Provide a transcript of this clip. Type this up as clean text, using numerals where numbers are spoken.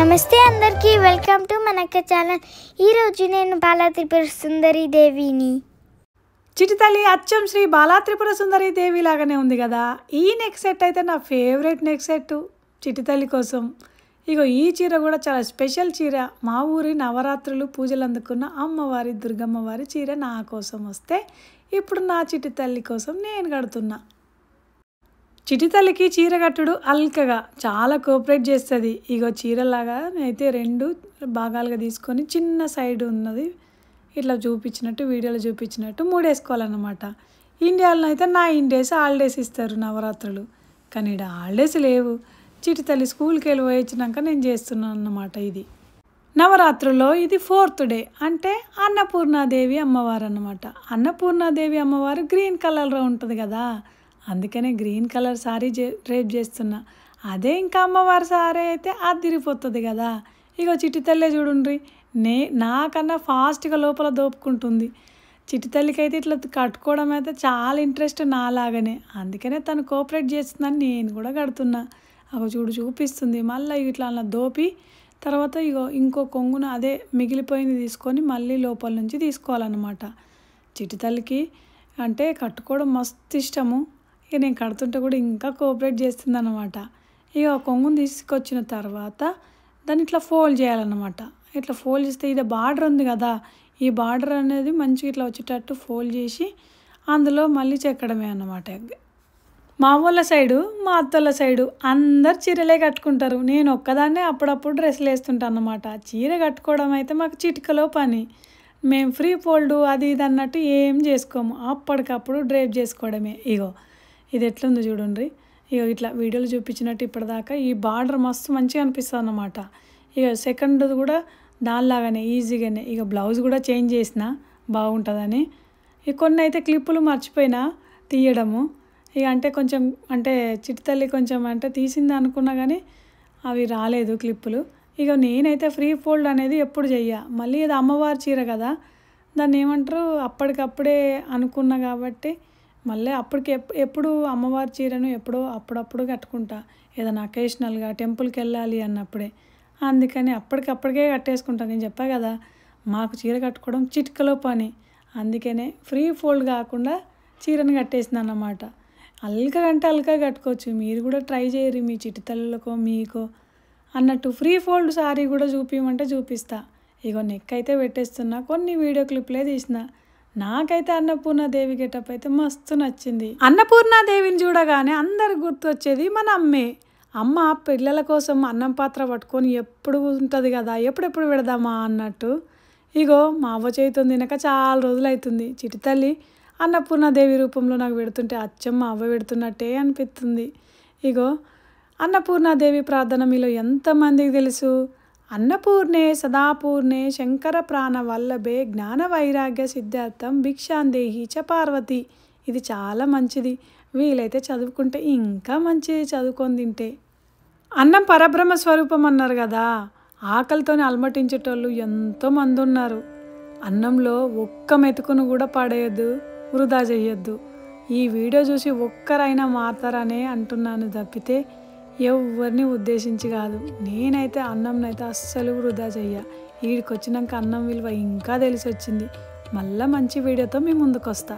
నమస్తే అందరికీ welcome to మనక్క channel. ఈరోజు నేను బాలా త్రిపుర సుందరి దేవిని. చిటితల్లి అచ్చం శ్రీ బాలా త్రిపుర సుందరి దేవి లాగానే ఉంది కదా. ఈ నెక్ సెట్ అయితే నా ఫేవరెట్ నెక్ సెట్ చిటితల్లి కోసం. ఇగో ఈ చీర కూడా చాలా స్పెషల్ చీర. మా ఊరి నవరాత్రులు పూజలు అందుకున్న అమ్మవారి దుర్గమ్మవారి చీర నా కోసం వస్తే ఇప్పుడు నా చిటితల్లి కోసం నేను కడుతున్నా. చిటితల్లికి చీర కట్టుడు అల్కగా చాలా కోఆపరేట్ చేస్తుంది. ఇగో చీరలాగా అయితే రెండు భాగాలుగా తీసుకొని చిన్న సైడ్ ఉన్నది ఇట్లా చూపించినట్టు వీడియోలో చూపించినట్టు మూడేసుకోవాలన్నమాట. ఇండియాలో అయితే 9 days హాలిడేస్ ఇస్తారు నవరాత్రులు, కానీ ఇక్కడ హాలిడేస్ లేవు. చిటితల్లి స్కూల్కి వెళ్ళి వచ్చినాక నేను చేస్తున్నాను అన్నమాట. ఇది నవరాత్రుల్లో ఇది 4th day, అంటే అన్నపూర్ణాదేవి అమ్మవారు అన్నమాట. అన్నపూర్ణాదేవి అమ్మవారు గ్రీన్ కలర్లో ఉంటుంది కదా, అందుకనే గ్రీన్ కలర్ సారీ డ్రైప్ చేస్తున్నా. అదే ఇంకా అమ్మవారి సారీ అయితే అదిరిపోతుంది కదా. ఇగో చిటితల్లే చూడండి, నాకన్నా ఫాస్ట్గా లోపల దోపుకుంటుంది. చిటితల్లికి అయితే ఇట్లా కట్టుకోవడం అయితే చాలా ఇంట్రెస్ట్ నాలాగానే, అందుకనే తను కోఆపరేట్ చేస్తుందని నేను కూడా కడుతున్నా. అగో చూపిస్తుంది. మళ్ళీ ఇట్లా అలా దోపి తర్వాత ఇగో ఇంకో కొంగున అదే మిగిలిపోయింది తీసుకొని మళ్ళీ లోపల నుంచి తీసుకోవాలన్నమాట. చిటితల్లికి అంటే కట్టుకోవడం మస్తు ఇష్టము. ఇక నేను కడుతుంటే కూడా ఇంకా కోఆపరేట్ చేస్తుంది అన్నమాట. ఇక కొంగుని తీసుకొచ్చిన తర్వాత దాన్ని ఇట్లా ఫోల్డ్ చేయాలన్నమాట. ఇట్లా ఫోల్డ్ చేస్తే ఇది బార్డర్ ఉంది కదా, ఈ బార్డర్ అనేది మంచిగా ఇట్లా వచ్చేటట్టు ఫోల్డ్ చేసి అందులో మళ్ళీ చెక్కడమే అన్నమాట. మా వాళ్ళ సైడు మా అత్తల సైడు అందరు చీరలే కట్టుకుంటారు. నేను ఒక్కదాన్నే అప్పుడప్పుడు డ్రెస్సులు వేస్తుంటాను అన్నమాట. చీర కట్టుకోవడం అయితే మాకు చిటికలో పని. మేము ఫ్రీ ఫోల్డ్ అది ఇది అన్నట్టు ఏం చేసుకోము, అప్పటికప్పుడు డ్రైప్ చేసుకోవడమే. ఇగో ఇది ఎట్లుందో చూడండి. ఇక ఇట్లా వీడియోలో చూపించినట్టు ఇప్పటిదాకా ఈ బార్డర్ మస్తు మంచిగా అనిపిస్తుంది అన్నమాట. ఇక సెకండ్ కూడా దానిలాగానే ఈజీగానే. ఇక బ్లౌజ్ కూడా చేంజ్ చేసిన బాగుంటుందని. ఇక కొన్ని అయితే క్లిప్పులు మర్చిపోయినా తీయడము. ఇక అంటే కొంచెం అంటే చిటితల్లి కొంచెం అంటే తీసింది అనుకున్నా కానీ అవి రాలేదు క్లిప్పులు. ఇక నేనైతే ఫ్రీ ఫోల్డ్ అనేది ఎప్పుడు చెయ్య. మళ్ళీ ఇది అమ్మవారి చీర కదా, దాన్ని ఏమంటారు అప్పటికప్పుడే అనుకున్నా కాబట్టి మళ్ళీ అప్పటికి ఎప్పుడు అమ్మవారి చీరను ఎప్పుడో అప్పుడప్పుడు కట్టుకుంటా, ఏదైనా అకేషనల్గా టెంపుల్కి వెళ్ళాలి అన్నప్పుడే. అందుకని అప్పటికప్పటికే కట్టేసుకుంటాను. నేను చెప్పా కదా మాకు చీర కట్టుకోవడం చిటికలో పని, అందుకనే ఫ్రీ ఫోల్డ్ కాకుండా చీరను కట్టేసింది అన్నమాట. అల్కగంటే అల్కా కట్టుకోవచ్చు. మీరు కూడా ట్రై చేయరు మీ చిటితల్లులకో మీకో అన్నట్టు. ఫ్రీ ఫోల్డ్ సారీ కూడా చూపించమంటే చూపిస్తా. ఇగో నెక్ అయితే పెట్టేస్తున్నా, కొన్ని వీడియో క్లిప్లే తీసిన. నాకైతే అన్నపూర్ణాదేవి గెటప్ అయితే మస్తు నచ్చింది. అన్నపూర్ణాదేవిని చూడగానే అందరికి గుర్తు వచ్చేది మన అమ్మే. అమ్మ పిల్లల కోసం అన్నం పాత్ర పట్టుకొని ఎప్పుడు ఉంటుంది కదా, ఎప్పుడెప్పుడు పెడదామా అన్నట్టు. ఇగో మా అవ్వ చేతితో తినక చాలా రోజులు అవుతుంది. చిటితల్లి అన్నపూర్ణాదేవి రూపంలో నాకు పెడుతుంటే అచ్చం మా అవ్వ పెడుతున్నట్టే అనిపిస్తుంది. ఇగో అన్నపూర్ణాదేవి ప్రార్థన మీలో ఎంతమందికి తెలుసు? అన్నపూర్ణే సదాపూర్ణే శంకర ప్రాణ వల్లభే జ్ఞాన వైరాగ్య సిద్ధార్థం భిక్షాందేహి చ పార్వతి. ఇది చాలా మంచిది, వీలైతే చదువుకుంటే ఇంకా మంచిది, చదువుకొని తింటే. అన్నం పరబ్రహ్మ స్వరూపం అన్నారు కదా, ఆకలితోని అలమటించేటోళ్ళు ఎంతోమంది ఉన్నారు. అన్నంలో ఒక్క మెతుకును కూడా పడేయద్దు, వృధా చేయొద్దు. ఈ వీడియో చూసి ఒక్కరైనా మారతారనే అంటున్నాను తప్పితే ఎవరిని ఉద్దేశించి కాదు. నేనైతే అన్నంనైతే అస్సలు వృధా చెయ్య. వీడికి వచ్చినాక అన్నం విలువ ఇంకా తెలిసి వచ్చింది. మళ్ళీ మంచి వీడియోతో మీ ముందుకు వస్తా.